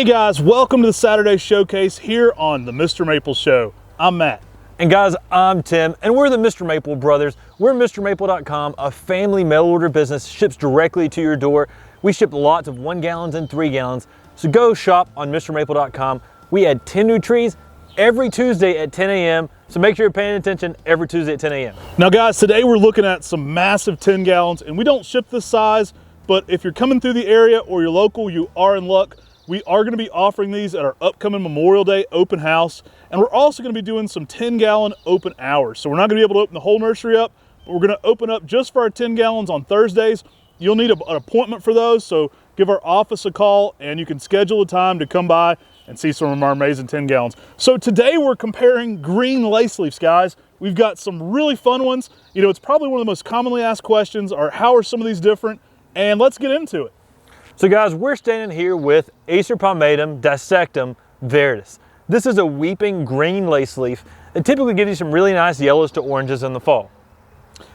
Hey guys, welcome to the Saturday Showcase here on the Mr. Maple Show. I'm Matt. And guys, I'm Tim, and we're the Mr. Maple brothers. We're MrMaple.com, a family mail order business, ships directly to your door. We ship lots of 1 gallons and 3 gallons. So go shop on MrMaple.com. We add 10 new trees every Tuesday at 10 a.m. So make sure you're paying attention every Tuesday at 10 a.m. Now guys, today we're looking at some massive 10 gallons, and we don't ship this size, but if you're coming through the area or you're local, you are in luck. We are going to be offering these at our upcoming Memorial Day open house, and we're also going to be doing some 10-gallon open hours. So we're not going to be able to open the whole nursery up, but we're going to open up just for our 10 gallons on Thursdays. You'll need an appointment for those, so give our office a call and you can schedule a time to come by and see some of our amazing 10 gallons. So today we're comparing green Laceleafs, guys. We've got some really fun ones. You know, it's probably one of the most commonly asked questions are how are some of these different? And let's get into it. So guys, we're standing here with Acer palmatum, dissectum, verus. This is a weeping green Laceleaf that typically gives you some really nice yellows to oranges in the fall.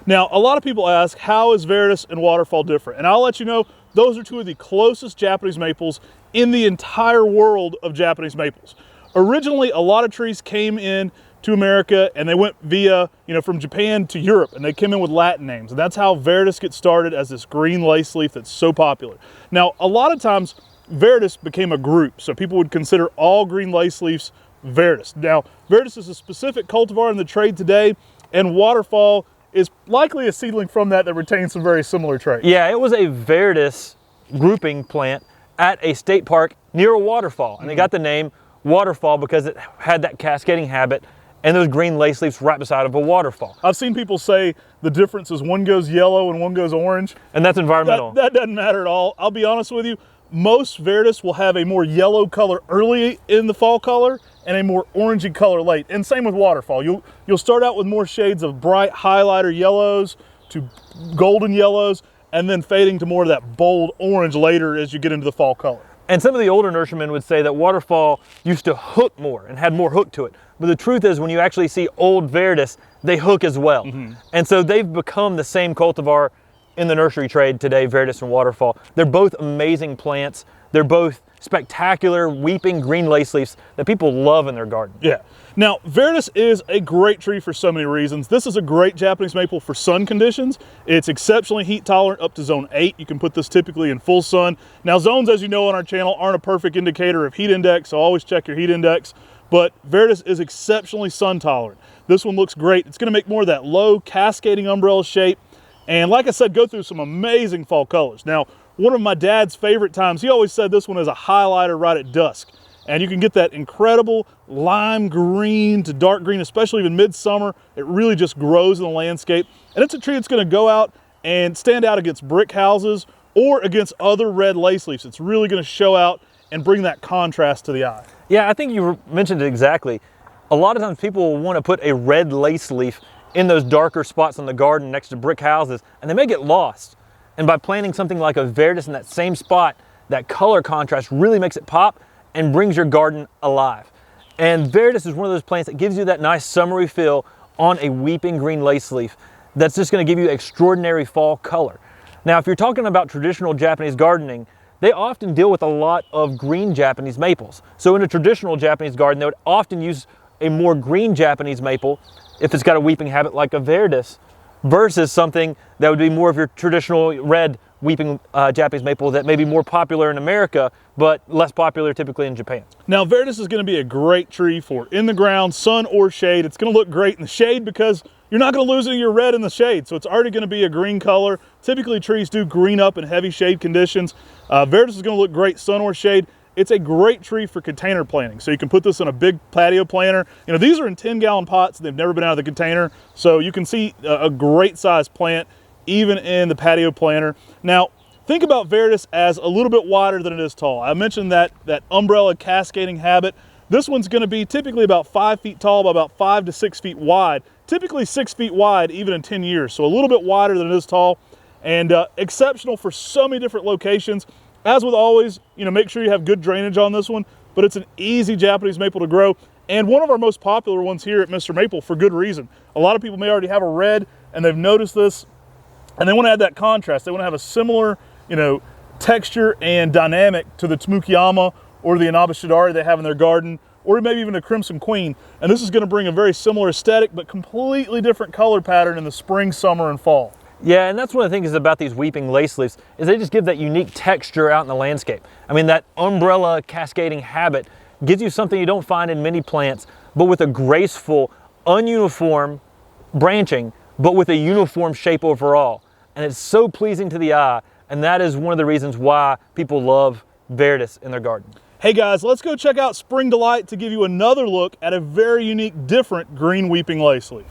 Now, a lot of people ask, how is verus and waterfall different? And I'll let you know, those are two of the closest Japanese maples in the entire world of Japanese maples. Originally, a lot of trees came in to America and they went via, from Japan to Europe, and they came in with Latin names. And that's how verus gets started as this green Laceleaf that's so popular. Now, a lot of times, verus became a group, so people would consider all green Laceleafs verus. Now, verus is a specific cultivar in the trade today, and waterfall is likely a seedling from that retains some very similar traits. Yeah, it was a verus grouping plant at a state park near a waterfall, and they got the name waterfall because it had that cascading habit and those green Laceleafs right beside of a waterfall. I've seen people say the difference is one goes yellow and one goes orange. And that's environmental. That doesn't matter at all. I'll be honest with you, most verus will have a more yellow color early in the fall color and a more orangey color late. And same with waterfall. You'll start out with more shades of bright highlighter yellows to golden yellows, and then fading to more of that bold orange later as you get into the fall color. And some of the older nurserymen would say that waterfall used to hook more and had more hook to it. But the truth is, when you actually see old verus, they hook as well. And so they've become the same cultivar in the nursery trade today, verus and waterfall. They're both amazing plants. They're both spectacular weeping green Laceleafs that people love in their garden. Yeah. Now, verus is a great tree for so many reasons. This is a great Japanese maple for sun conditions. It's exceptionally heat tolerant up to zone 8. You can put this typically in full sun. Now, zones, as you know on our channel, aren't a perfect indicator of heat index, so always check your heat index. But verus is exceptionally sun tolerant. This one looks great. It's going to make more of that low cascading umbrella shape. And like I said, go through some amazing fall colors. Now, one of my dad's favorite times, he always said this one is a highlighter right at dusk. And you can get that incredible lime green to dark green, especially even midsummer. It really just grows in the landscape. And it's a tree that's going to go out and stand out against brick houses or against other red Laceleafs. It's really going to show out and bring that contrast to the eye. Yeah, I think you mentioned it exactly. A lot of times people will want to put a red Laceleaf in those darker spots in the garden next to brick houses, and they may get lost. And by planting something like a verus in that same spot, that color contrast really makes it pop and brings your garden alive. And verus is one of those plants that gives you that nice summery feel on a weeping green Laceleaf that's just going to give you extraordinary fall color. Now, if you're talking about traditional Japanese gardening, they often deal with a lot of green Japanese maples. So in a traditional Japanese garden, they would often use a more green Japanese maple if it's got a weeping habit like a verus, versus something that would be more of your traditional red weeping Japanese maple that may be more popular in America, but less popular typically in Japan. Now, verus is going to be a great tree for in the ground, sun or shade. It's going to look great in the shade because you're not going to lose any of your red in the shade, so it's already going to be a green color. Typically, trees do green up in heavy shade conditions. Verus is going to look great sun or shade. It's a great tree for container planting, so you can put this in a big patio planter. These are in 10-gallon pots. They've never been out of the container, so you can see a great size plant even in the patio planter. Now, think about verus as a little bit wider than it is tall. I mentioned that umbrella cascading habit. This one's going to be typically about 5 feet tall by about 5 to 6 feet wide, typically 6 feet wide even in 10 years, so a little bit wider than it is tall, and exceptional for so many different locations. As with always, make sure you have good drainage on this one, but it's an easy Japanese maple to grow, and one of our most popular ones here at Mr. Maple for good reason. A lot of people may already have a red and they've noticed this, and they want to add that contrast. They want to have a similar, texture and dynamic to the Tsumukiyama or the Inabashidari they have in their garden, or maybe even a Crimson Queen. And this is going to bring a very similar aesthetic, but completely different color pattern in the spring, summer, and fall. Yeah, and that's one of the things about these weeping lace leaves is they just give that unique texture out in the landscape. I mean, that umbrella cascading habit gives you something you don't find in many plants, but with a graceful, ununiform branching, but with a uniform shape overall. And it's so pleasing to the eye, and that is one of the reasons why people love verus in their garden. Hey guys, let's go check out Spring Delight to give you another look at a very unique, different green weeping lace leaf.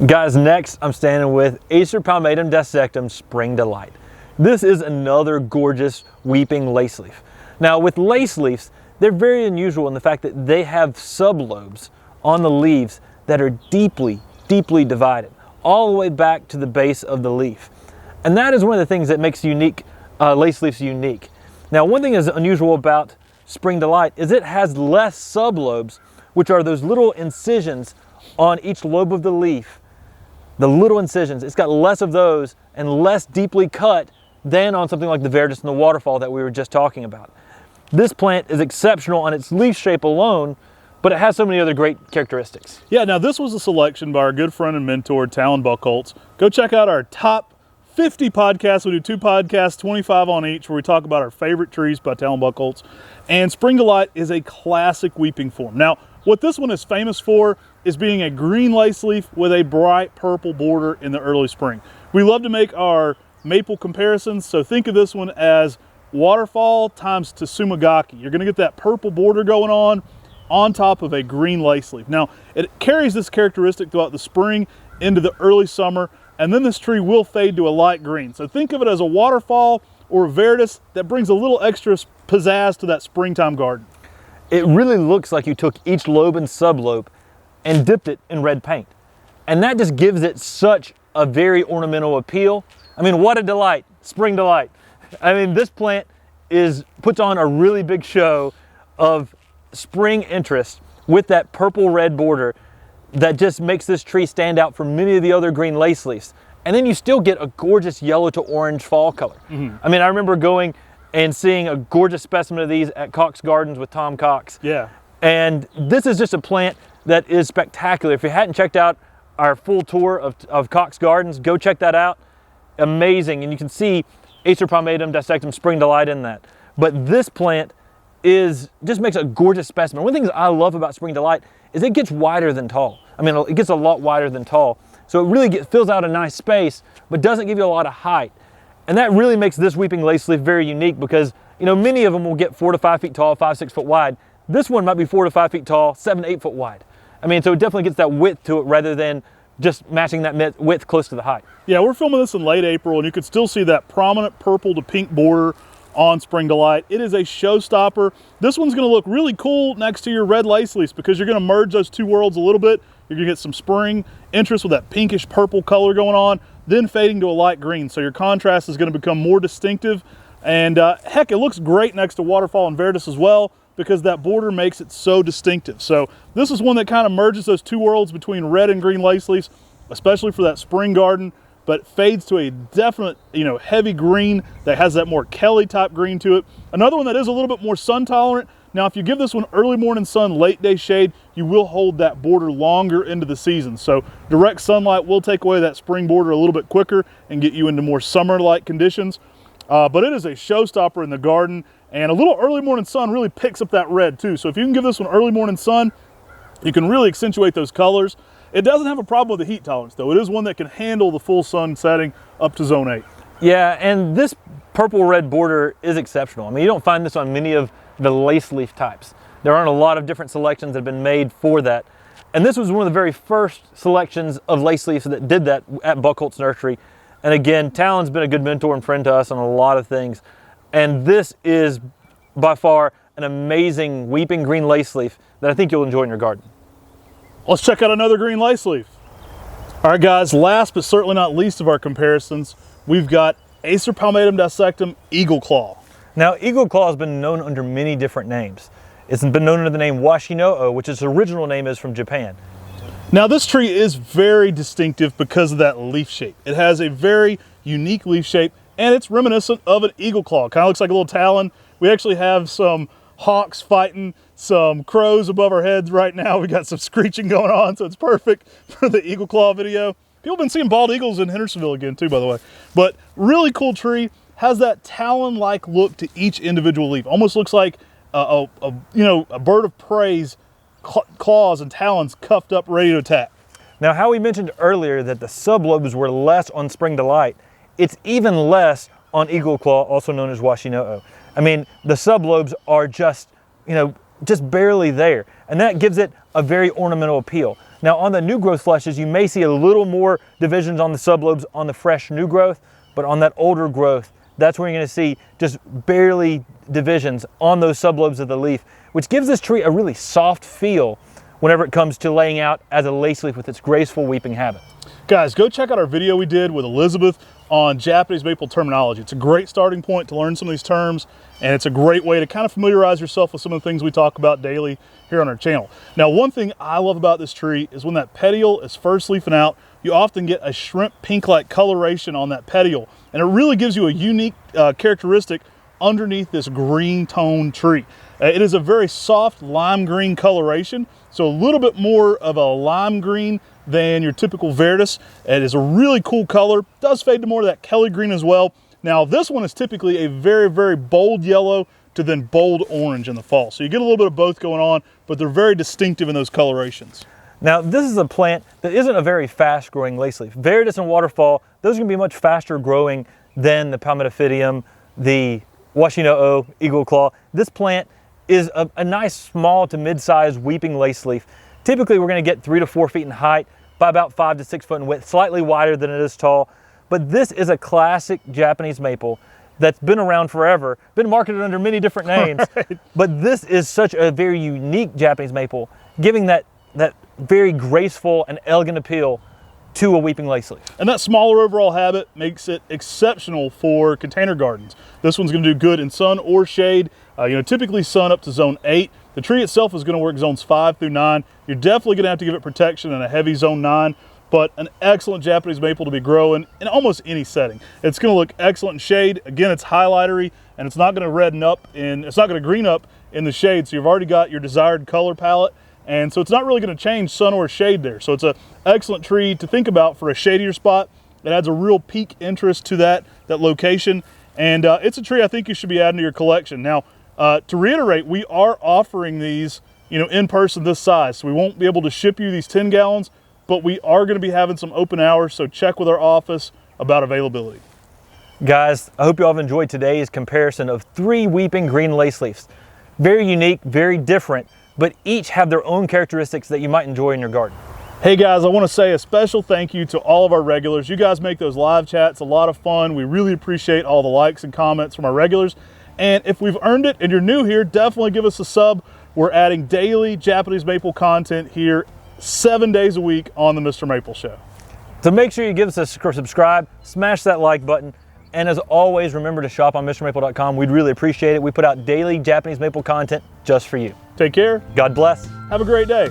Guys, next I'm standing with Acer palmatum dissectum Spring Delight. This is another gorgeous weeping lace leaf. Now with lace leaves, they're very unusual in the fact that they have sublobes on the leaves that are deeply, deeply divided, all the way back to the base of the leaf. And that is one of the things that makes lace leaves unique. Now one thing that's unusual about Spring Delight is it has less sublobes, which are those little incisions on each lobe of the leaf. The little incisions, it's got less of those and less deeply cut than on something like the verus and the waterfall that we were just talking about. This plant is exceptional on its leaf shape alone, but it has so many other great characteristics. Yeah, now this was a selection by our good friend and mentor, Talon Buckholtz. Go check out our top 50 podcasts. We do 2 podcasts, 25 on each, where we talk about our favorite trees by Talon Buckholtz. And Spring Delight is a classic weeping form. Now, what this one is famous for is being a green lace leaf with a bright purple border in the early spring. We love to make our maple comparisons, so think of this one as waterfall times Tsumagaki. You're gonna get that purple border going on top of a green lace leaf. Now, it carries this characteristic throughout the spring into the early summer, and then this tree will fade to a light green. So think of it as a waterfall or a verus that brings a little extra pizzazz to that springtime garden. It really looks like you took each lobe and sublobe and dipped it in red paint. And that just gives it such a very ornamental appeal. I mean, what a delight, Spring Delight. I mean, this plant puts on a really big show of spring interest with that purple red border that just makes this tree stand out from many of the other green lace leaves. And then you still get a gorgeous yellow to orange fall color. Mm-hmm. I mean, I remember going and seeing a gorgeous specimen of these at Cox Gardens with Tom Cox. Yeah. And this is just a plant that is spectacular. If you hadn't checked out our full tour of Cox Gardens, go check that out. Amazing. And you can see Acer palmatum dissectum Spring Delight in that. But this plant just makes a gorgeous specimen. One of the things I love about Spring Delight is it gets wider than tall. I mean, it gets a lot wider than tall. So it really fills out a nice space, but doesn't give you a lot of height. And that really makes this weeping lace leaf very unique because, you know, many of them will get 4 to 5 feet tall, 5, 6 foot wide. This one might be 4 to 5 feet tall, 7 to 8 foot wide. I mean, so it definitely gets that width to it rather than just matching that width close to the height. Yeah, we're filming this in late April, and you can still see that prominent purple to pink border on Spring Delight. It is a showstopper. This one's gonna look really cool next to your red lace leaves because you're gonna merge those two worlds a little bit. You're gonna get some spring interest with that pinkish purple color going on, then fading to a light green. So your contrast is gonna become more distinctive. And heck, it looks great next to waterfall and verus as well because that border makes it so distinctive. So this is one that kind of merges those two worlds between red and green lace leaves, especially for that spring garden, but fades to a definite, heavy green that has that more Kelly type green to it. Another one that is a little bit more sun tolerant. Now, if you give this one early morning sun, late day shade, you will hold that border longer into the season. So direct sunlight will take away that spring border a little bit quicker and get you into more summer-like conditions. But it is a showstopper in the garden, and a little early morning sun really picks up that red too. So if you can give this one early morning sun, you can really accentuate those colors. It doesn't have a problem with the heat tolerance though. It is one that can handle the full sun setting up to zone 8. Yeah, and this purple red border is exceptional. I mean, you don't find this on many of the lace leaf types. There aren't a lot of different selections that have been made for that. And this was one of the very first selections of lace leaves that did that at Buckholtz Nursery. And again, Talon's been a good mentor and friend to us on a lot of things. And this is by far an amazing weeping green lace leaf that I think you'll enjoy in your garden. Let's check out another green lace leaf. All right guys, last but certainly not least of our comparisons, we've got Acer palmatum dissectum Eagle Claw. Now, Eagle Claw has been known under many different names. It's been known under the name Washinoo, which its original name is from Japan. Now this tree is very distinctive because of that leaf shape. It has a very unique leaf shape and it's reminiscent of an eagle claw. Kind of looks like a little talon. We actually have some hawks fighting some crows above our heads right now. We got some screeching going on, so it's perfect for the eagle claw video. People have been seeing bald eagles in Hendersonville again too, by the way. But really cool tree, has that talon-like look to each individual leaf. Almost looks like a bird of prey's claws and talons cuffed up, ready to attack. Now, how we mentioned earlier that the sublobes were less on spring delight, it's even less on eagle claw, also known as washino'o. I mean, the sublobes are just barely there, and that gives it a very ornamental appeal. Now, on the new growth fleshes, you may see a little more divisions on the sublobes on the fresh new growth, but on that older growth, that's where you're going to see just barely divisions on those sublobes of the leaf, which gives this tree a really soft feel whenever it comes to laying out as a lace leaf with its graceful weeping habit. Guys, go check out our video we did with Elizabeth on Japanese maple terminology. It's a great starting point to learn some of these terms, and it's a great way to kind of familiarize yourself with some of the things we talk about daily here on our channel. Now, one thing I love about this tree is when that petiole is first leafing out, you often get a shrimp pink-like coloration on that petiole, and it really gives you a unique characteristic underneath this green tone tree. It is a very soft lime green coloration, so a little bit more of a lime green than your typical verus. It is a really cool color, does fade to more of that Kelly green as well. Now this one is typically a very, very bold yellow to then bold orange in the fall. So you get a little bit of both going on, but they're very distinctive in those colorations. Now this is a plant that isn't a very fast growing lace leaf. Viridis and waterfall, those are gonna be much faster growing than the palmatum, the washino'o, eagle claw. This plant is a nice small to mid-sized weeping lace leaf. Typically we're gonna get 3 to 4 feet in height by about 5 to 6 foot in width, slightly wider than it is tall. But this is a classic Japanese maple that's been around forever, been marketed under many different names. Right. But this is such a very unique Japanese maple, giving that very graceful and elegant appeal to a weeping lace leaf. And that smaller overall habit makes it exceptional for container gardens. This one's gonna do good in sun or shade. Typically sun up to zone 8. The tree itself is gonna work zones 5 through 9. You're definitely gonna have to give it protection in a heavy zone 9, but an excellent Japanese maple to be growing in almost any setting. It's gonna look excellent in shade. Again, it's highlightery, and it's not gonna green up in the shade, so you've already got your desired color palette. And so it's not really going to change sun or shade there. So it's an excellent tree to think about for a shadier spot. It adds a real peak interest to that location. And it's a tree I think you should be adding to your collection. Now, to reiterate, we are offering these, in person this size. So we won't be able to ship you these 10 gallons, but we are going to be having some open hours. So check with our office about availability. Guys, I hope you all have enjoyed today's comparison of 3 weeping green lace leaves. Very unique, very different, but each have their own characteristics that you might enjoy in your garden. Hey guys, I want to say a special thank you to all of our regulars. You guys make those live chats a lot of fun. We really appreciate all the likes and comments from our regulars. And if we've earned it and you're new here, definitely give us a sub. We're adding daily Japanese maple content here 7 days a week on the Mr. Maple Show. So make sure you give us a subscribe, smash that like button, and as always, remember to shop on MrMaple.com. We'd really appreciate it. We put out daily Japanese maple content just for you. Take care. God bless. Have a great day.